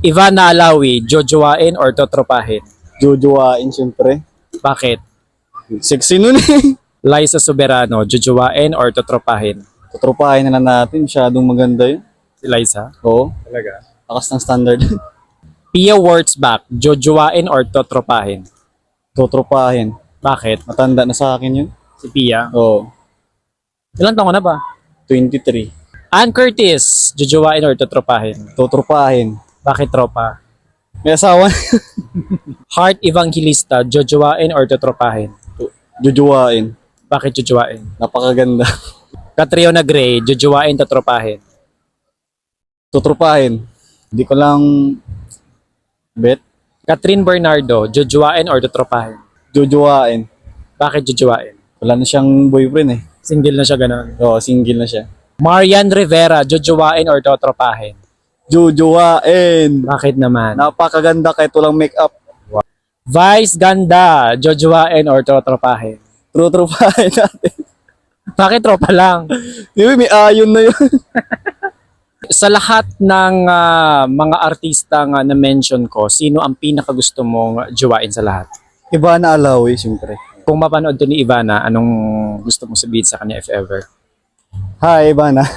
Ivana Alawi, jojowain or totropahin? Jojowain, siyempre. Bakit? Sexy nun eh. Liza Soberano, jojowain or totropahin? Tutropahin na lang natin. Masyadong maganda yun. Si Liza? Oo. Talaga? Takas ng standard. Pia Wurtzbach, jojowain or totropahin? Tutropahin. Bakit? Matanda na sa akin yun. Si Pia. Oo. Ilang taon ka na ba? 23. Ann Curtis, jojowain or totropahin? Tutropahin. Bakit tropa? May asawa. Heart Evangelista, jojowain or totropahin? Jojowain. Bakit jojowain? Napakaganda. Catriona Gray, jojowain totropahin? Tutropahin. Hindi ko lang bet. Catherine Bernardo, jojowain or totropahin? Jojowain. Bakit jojowain? Wala na siyang boyfriend eh. Single na siya ganun. Oo, single na siya. Marian Rivera, jojowain or totropahin? Jojowain. Bakit naman? Napakaganda kahit walang make-up. Vice Ganda, jojowain or totropahin? Tutropahin natin. Bakit tropa lang? Di ba, may ayon na yun. Sa lahat ng mga artista nga na-mention ko, sino ang pinakagusto mong jowain sa lahat? Ivana Alawi, siyempre. Kung mapanood to ni Ivana, anong gusto mong sabihin sa kanya if ever? Hi, Ivana.